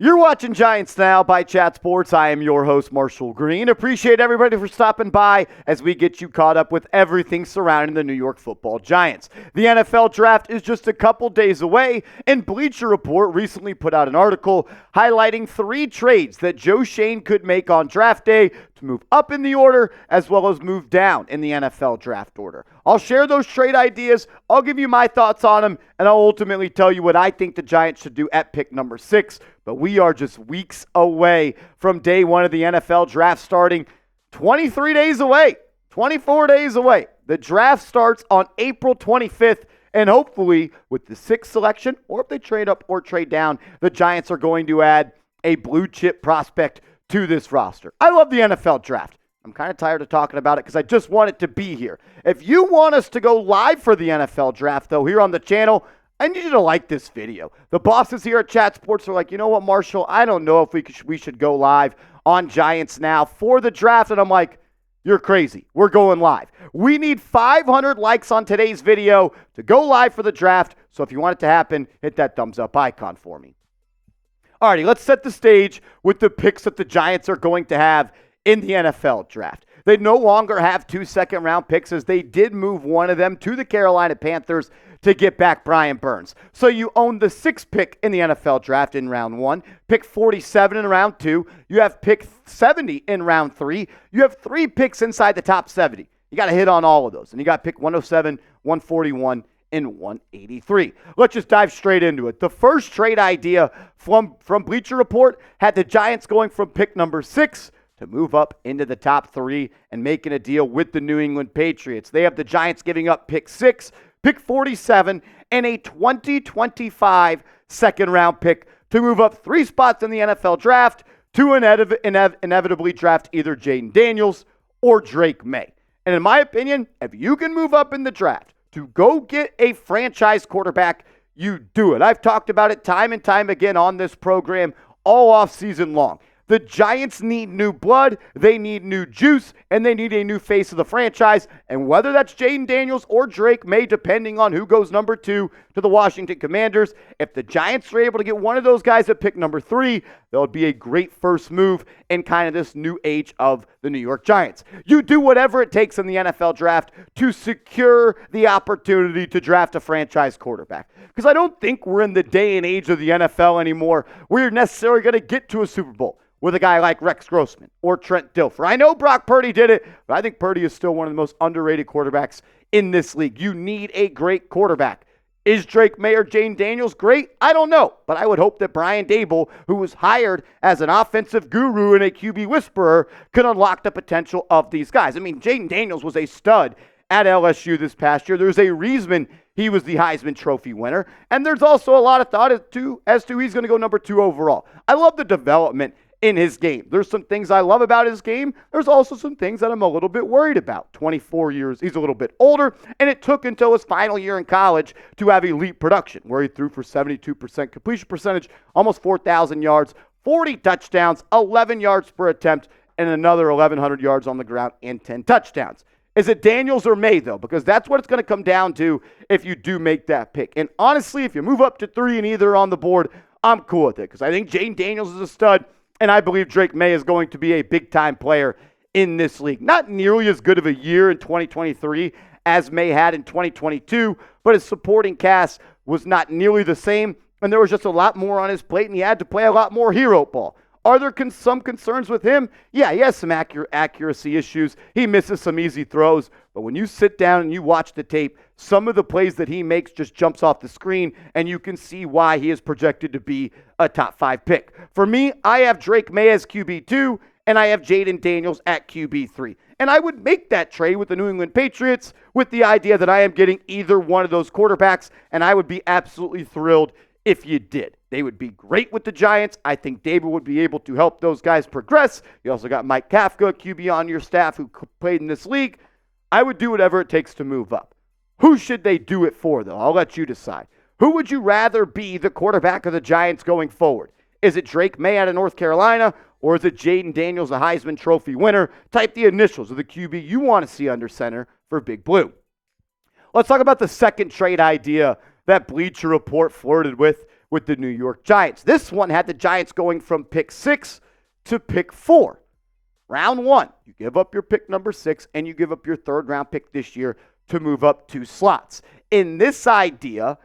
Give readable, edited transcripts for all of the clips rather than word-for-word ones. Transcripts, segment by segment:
You're watching Giants Now by Chat Sports. I am your host, Marshall Green. Appreciate everybody for stopping by as we get you caught up with everything surrounding the New York Football Giants. The NFL Draft is just a couple days away, and Bleacher Report recently put out an article highlighting 3 trades that Joe Schoen could make on draft day to move up in the order as well as move down in the NFL draft order. I'll share those trade ideas, I'll give you my thoughts on them, and I'll ultimately tell you what I think the Giants should do at pick number 6. But we are just weeks away from day 1 of the NFL draft starting. 23 days away, 24 days away. The draft starts on April 25th, and hopefully with the 6th selection, or if they trade up or trade down, the Giants are going to add a blue chip prospect to this roster. I love the NFL draft. I'm kind of tired of talking about it because I just want it to be here. If you want us to go live for the NFL draft, though, here on the channel, I need you to like this video. The bosses here at Chat Sports are like, you know what, Marshall, I don't know if we should go live on Giants Now for the draft. And I'm like, you're crazy. We're going live. We need 500 likes on today's video to go live for the draft. So if you want it to happen, hit that thumbs up icon for me. Alrighty, let's set the stage with the picks that the Giants are going to have in the NFL draft. They no longer have 2 second-round picks as they did move one of them to the Carolina Panthers to get back Brian Burns. So you own the 6th pick in the NFL draft in round 1, pick 47 in round 2, you have pick 70 in round 3, you have 3 picks inside the top 70. You got to hit on all of those. And you got pick 107, 141, and 183. Let's just dive straight into it. The first trade idea from Bleacher Report had the Giants going from pick number 6 to move up into the top 3 and making a deal with the New England Patriots. They have the Giants giving up pick 6, pick 47, and a 2025 second-round pick to move up 3 spots in the NFL draft to inevitably draft either Jayden Daniels or Drake Maye. And in my opinion, if you can move up in the draft to go get a franchise quarterback, you do it. I've talked about it time and time again on this program all off season long. The Giants need new blood, they need new juice, and they need a new face of the franchise. And whether that's Jayden Daniels or Drake Maye, depending on who goes number 2 to the Washington Commanders, if the Giants are able to get one of those guys at pick number 3, that would be a great first move in kind of this new age of the New York Giants. You do whatever it takes in the NFL draft to secure the opportunity to draft a franchise quarterback. Because I don't think we're in the day and age of the NFL anymore where you're necessarily going to get to a Super Bowl with a guy like Rex Grossman or Trent Dilfer. I know Brock Purdy did it, but I think Purdy is still one of the most underrated quarterbacks in this league. You need a great quarterback. Is Drake Maye or Jayden Daniels great? I don't know, but I would hope that Brian Daboll, who was hired as an offensive guru and a QB whisperer, could unlock the potential of these guys. I mean, Jayden Daniels was a stud at LSU this past year. There's a reason he was the Heisman Trophy winner, and there's also a lot of thought as to he's going to go number 2 overall. I love the development in his game. There's some things I love about his game. There's also some things that I'm a little bit worried about. 24 years, he's a little bit older, and it took until his final year in college to have elite production, where he threw for 72% completion percentage, almost 4,000 yards, 40 touchdowns, 11 yards per attempt, and another 1,100 yards on the ground and 10 touchdowns. Is it Daniels or Maye, though? Because that's what it's going to come down to if you do make that pick. And honestly, if you move up to 3 and either on the board, I'm cool with it, because I think Jayden Daniels is a stud, and I believe Drake Maye is going to be a big-time player in this league. Not nearly as good of a year in 2023 as Maye had in 2022, but his supporting cast was not nearly the same, and there was just a lot more on his plate, and he had to play a lot more hero ball. Are there some concerns with him? Yeah, he has some accuracy issues. He misses some easy throws. But when you sit down and you watch the tape, some of the plays that he makes just jumps off the screen, and you can see why he is projected to be a top 5 pick. For me, I have Drake Maye as QB2, and I have Jayden Daniels at QB3. And I would make that trade with the New England Patriots with the idea that I am getting either one of those quarterbacks, and I would be absolutely thrilled if you did. They would be great with the Giants. I think Daboll would be able to help those guys progress. You also got Mike Kafka, QB on your staff, who played in this league. I would do whatever it takes to move up. Who should they do it for, though? I'll let you decide. Who would you rather be the quarterback of the Giants going forward? Is it Drake Maye out of North Carolina, or is it Jayden Daniels, a Heisman Trophy winner? Type the initials of the QB you want to see under center for Big Blue. Let's talk about the second trade idea that Bleacher Report flirted with with the New York Giants. This one had the Giants going from pick 6 to pick 4. Round 1, you give up your pick number 6, and you give up your third-round pick this year to move up 2 slots. In this idea,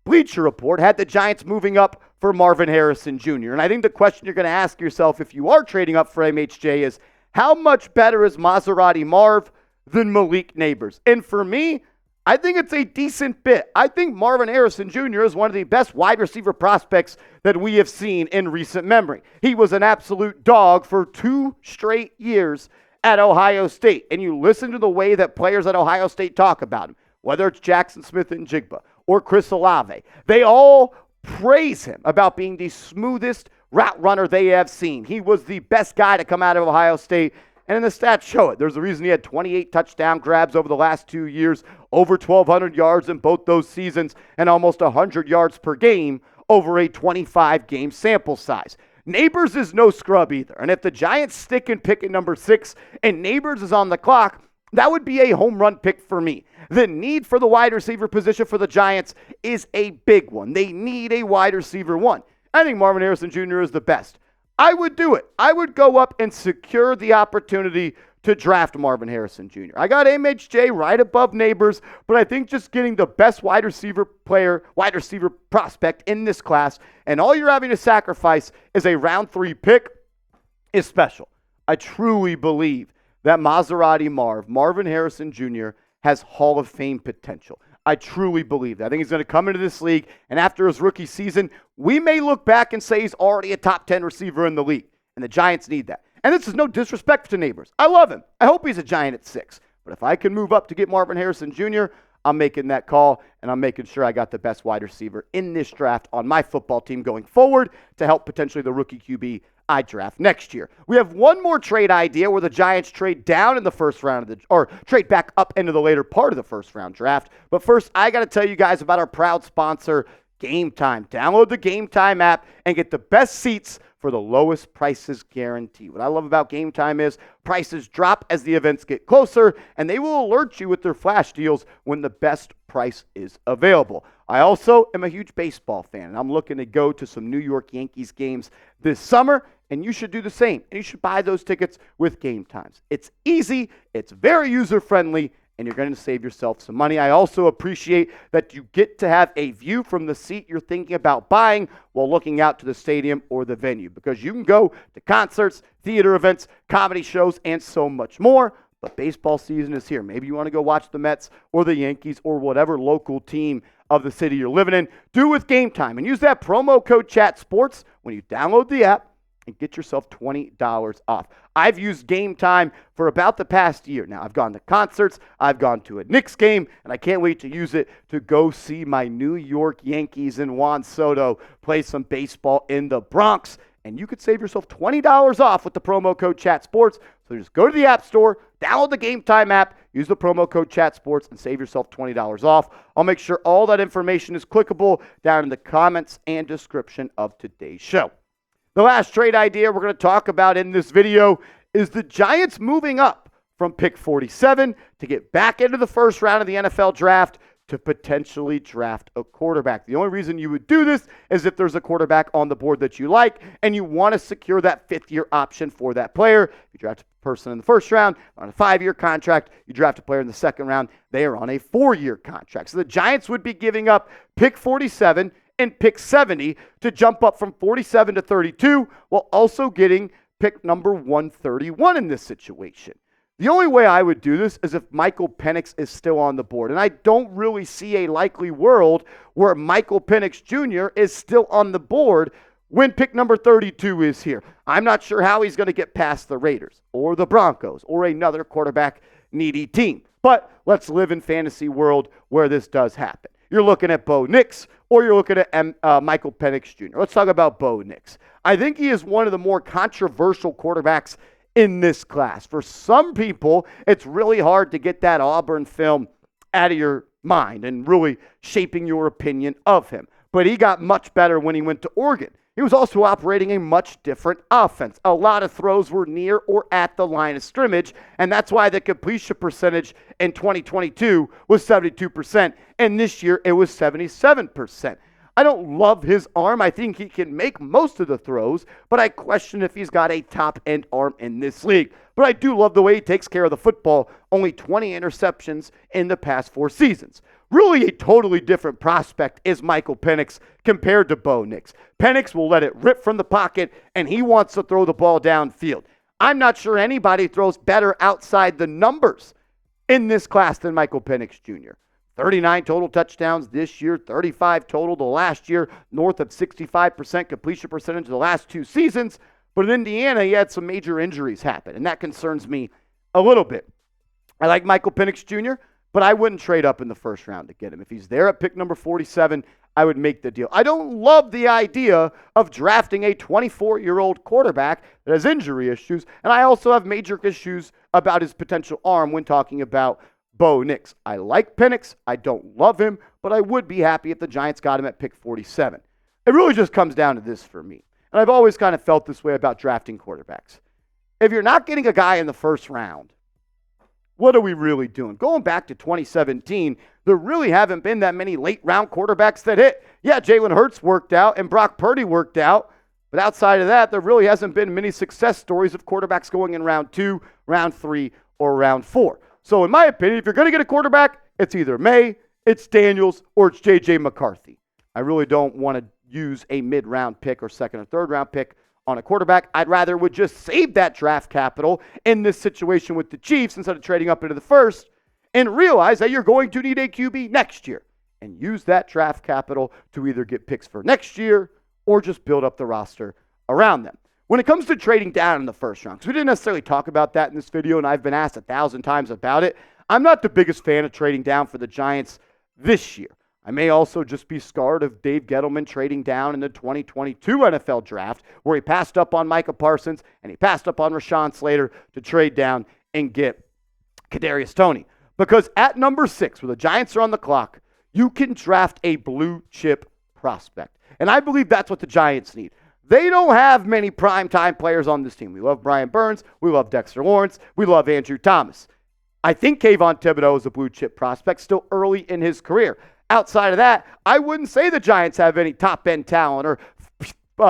Bleacher Report had the Giants moving up for Marvin Harrison Jr. And I think the question you're going to ask yourself if you are trading up for MHJ is, how much better is Maserati Marv than Malik Neighbors? And for me, I think it's a decent bit. I think Marvin Harrison Jr. is one of the best wide receiver prospects that we have seen in recent memory. He was an absolute dog for 2 straight years at Ohio State. And you listen to the way that players at Ohio State talk about him, whether it's Jackson Smith and Jigba or Chris Olave, they all praise him about being the smoothest route runner they have seen. He was the best guy to come out of Ohio State, and the stats show it. There's a reason he had 28 touchdown grabs over the last 2 years, over 1,200 yards in both those seasons, and almost 100 yards per game over a 25-game sample size. Neighbors is no scrub either, and if the Giants stick in pick at number 6 and Neighbors is on the clock, that would be a home run pick for me. The need for the wide receiver position for the Giants is a big one. They need a wide receiver 1. I think Marvin Harrison Jr. is the best. I would do it. I would go up and secure the opportunity to draft Marvin Harrison Jr. I got MHJ right above Neighbors, but I think just getting the best wide receiver prospect in this class, and all you're having to sacrifice is a round 3 pick, is special. I truly believe that Maserati Marvin Harrison Jr., has Hall of Fame potential. I truly believe that. I think he's going to come into this league, and after his rookie season, we may look back and say he's already a top 10 receiver in the league, and the Giants need that. And this is no disrespect to Neighbors. I love him. I hope he's a Giant at 6. But if I can move up to get Marvin Harrison Jr., I'm making that call, and I'm making sure I got the best wide receiver in this draft on my football team going forward to help potentially the rookie QB I draft next year. We have one more trade idea where the Giants trade down in the first round or trade back up into the later part of the first round draft. But first, I got to tell you guys about our proud sponsor, Game Time. Download the Game Time app and get the best seats for the lowest prices guaranteed. What I love about Game Time is prices drop as the events get closer, and they will alert you with their flash deals when the best price is available. I also am a huge baseball fan, and I'm looking to go to some New York Yankees games this summer, and you should do the same. And you should buy those tickets with Game Times. It's easy, it's very user-friendly, and you're going to save yourself some money. I also appreciate that you get to have a view from the seat you're thinking about buying while looking out to the stadium or the venue, because you can go to concerts, theater events, comedy shows, and so much more. But baseball season is here. Maybe you want to go watch the Mets or the Yankees or whatever local team of the city you're living in. Do with Game Time and use that promo code CHATSPORTS when you download the app and get yourself $20 off. I've used Game Time for about the past year now. I've gone to concerts, I've gone to a Knicks game, and I can't wait to use it to go see my New York Yankees and Juan Soto play some baseball in the Bronx. And you could save yourself $20 off with the promo code CHATSPORTS. So just go to the App Store, download the Game Time app, use the promo code CHATSPORTS, and save yourself $20 off. I'll make sure all that information is clickable down in the comments and description of today's show. The last trade idea we're going to talk about in this video is the Giants moving up from pick 47 to get back into the first round of the NFL draft to potentially draft a quarterback. The only reason you would do this is if there's a quarterback on the board that you like and you want to secure that 5th-year option for that player. If you draft a person in the first round on a 5-year contract, you draft a player in the second round, they are on a 4-year contract. So the Giants would be giving up pick 47 and pick 70 to jump up from 47 to 32 while also getting pick number 131 in this situation. The only way I would do this is if Michael Penix is still on the board. And I don't really see a likely world where Michael Penix Jr. is still on the board when pick number 32 is here. I'm not sure how he's going to get past the Raiders or the Broncos or another quarterback-needy team. But let's live in fantasy world where this does happen. You're looking at Bo Nix or you're looking at Michael Penix Jr. Let's talk about Bo Nix. I think he is one of the more controversial quarterbacks in this class. For some people, it's really hard to get that Auburn film out of your mind and really shaping your opinion of him. But he got much better when he went to Oregon. He was also operating a much different offense. A lot of throws were near or at the line of scrimmage, and that's why the completion percentage in 2022 was 72%, and this year it was 77%. I don't love his arm. I think he can make most of the throws, but I question if he's got a top-end arm in this league. But I do love the way he takes care of the football. Only 20 interceptions in the past 4 seasons. Really a totally different prospect is Michael Penix compared to Bo Nix. Penix will let it rip from the pocket, and he wants to throw the ball downfield. I'm not sure anybody throws better outside the numbers in this class than Michael Penix Jr. 39 total touchdowns this year, 35 total the last year, north of 65% completion percentage the last 2 seasons. But in Indiana, he had some major injuries happen, and that concerns me a little bit. I like Michael Penix Jr., but I wouldn't trade up in the first round to get him. If he's there at pick number 47, I would make the deal. I don't love the idea of drafting a 24-year-old quarterback that has injury issues, and I also have major issues about his potential arm when talking about Bo Nix. I like Penix. I don't love him, but I would be happy if the Giants got him at pick 47. It really just comes down to this for me, and I've always kind of felt this way about drafting quarterbacks. If you're not getting a guy in the first round, what are we really doing? Going back to 2017, there really haven't been that many late-round quarterbacks that hit. Yeah, Jalen Hurts worked out and Brock Purdy worked out, but outside of that, there really hasn't been many success stories of quarterbacks going in round 2, round 3, or round 4. So in my opinion, if you're going to get a quarterback, it's either Maye, it's Daniels, or it's J.J. McCarthy. I really don't want to use a mid-round pick or second or third-round pick on a quarterback. I'd rather would just save that draft capital in this situation with the Chiefs instead of trading up into the first and realize that you're going to need a QB next year and use that draft capital to either get picks for next year or just build up the roster around them. When it comes to trading down in the first round, because we didn't necessarily talk about that in this video and I've been asked 1,000 times about it, I'm not the biggest fan of trading down for the Giants this year. I may also just be scarred of Dave Gettleman trading down in the 2022 NFL draft where he passed up on Micah Parsons and he passed up on Rashawn Slater to trade down and get Kadarius Toney. Because at number 6, where the Giants are on the clock, you can draft a blue chip prospect. And I believe that's what the Giants need. They don't have many primetime players on this team. We love Brian Burns. We love Dexter Lawrence. We love Andrew Thomas. I think Kayvon Thibodeau is a blue chip prospect still early in his career. Outside of that, I wouldn't say the Giants have any top-end talent or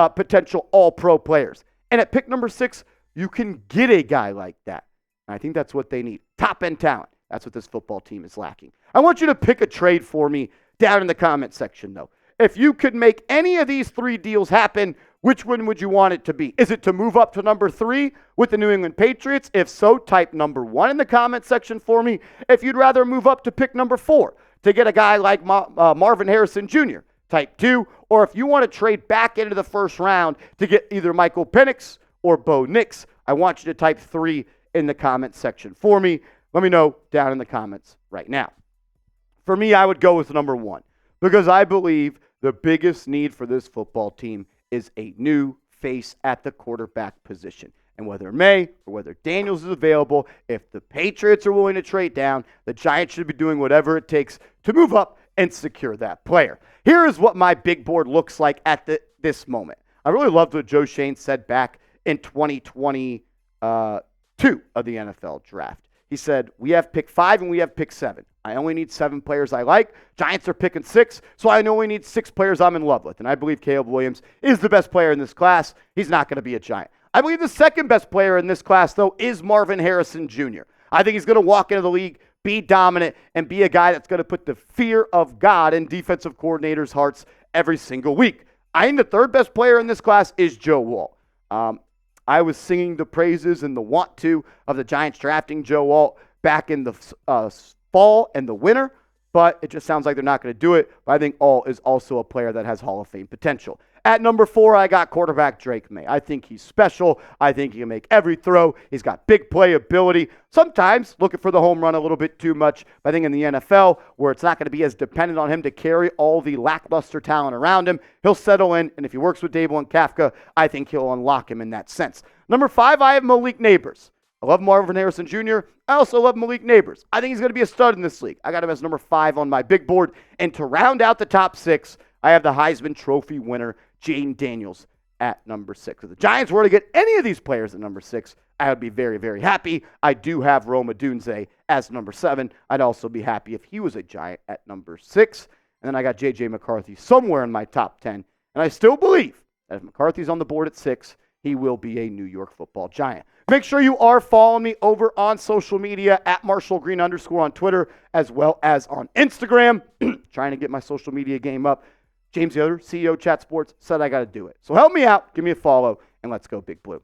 potential all-pro players. And at pick number 6, you can get a guy like that. And I think that's what they need, top-end talent. That's what this football team is lacking. I want you to pick a trade for me down in the comment section, though. If you could make any of these 3 deals happen, which one would you want it to be? Is it to move up to number 3 with the New England Patriots? If so, type number 1 in the comment section for me. If you'd rather move up to pick number 4, to get a guy like Marvin Harrison Jr., type 2, or if you want to trade back into the first round to get either Michael Penix or Bo Nix, I want you to type 3 in the comment section for me. Let me know down in the comments right now. For me, I would go with number 1 because I believe the biggest need for this football team is a new face at the quarterback position. And whether Maye or whether Daniels is available, if the Patriots are willing to trade down, the Giants should be doing whatever it takes to move up and secure that player. Here is what my big board looks like at this moment. I really loved what Joe Schoen said back in 2022 of the NFL draft. He said, we have pick 5 and we have pick 7. I only need 7 players I like. Giants are picking 6, so I only need 6 players I'm in love with. And I believe Caleb Williams is the best player in this class. He's not going to be a Giant. I believe the second best player in this class, though, is Marvin Harrison Jr. I think he's going to walk into the league, be dominant, and be a guy that's going to put the fear of God in defensive coordinators' hearts every single week. I think the third best player in this class is Joe Walt. I was singing the praises and the want to of the Giants drafting Joe Walt back in the fall and the winter, but it just sounds like they're not going to do it. But I think Alt is also a player that has Hall of Fame potential. At number 4, I got quarterback Drake Maye. I think he's special. I think he can make every throw. He's got big playability. Sometimes looking for the home run a little bit too much. But I think in the NFL, where it's not going to be as dependent on him to carry all the lackluster talent around him, he'll settle in. And if he works with Daboll and Kafka, I think he'll unlock him in that sense. Number 5, I have Malik Neighbors. I love Marvin Harrison Jr. I also love Malik Neighbors. I think he's going to be a stud in this league. I got him as number 5 on my big board. And to round out the top 6, I have the Heisman Trophy winner, Jayden Daniels, at number 6. If the Giants were to get any of these players at number 6, I would be very, very happy. I do have Rome Odunze as number 7. I'd also be happy if he was a Giant at number 6. And then I got J.J. McCarthy somewhere in my top 10. And I still believe that if McCarthy's on the board at 6, he will be a New York Football Giant. Make sure you are following me over on social media at @MarshallGreen_ on Twitter as well as on Instagram. Trying to get my social media game up. James Yoder, CEO Chat Sports, said I got to do it. So help me out, give me a follow, and let's go Big Blue.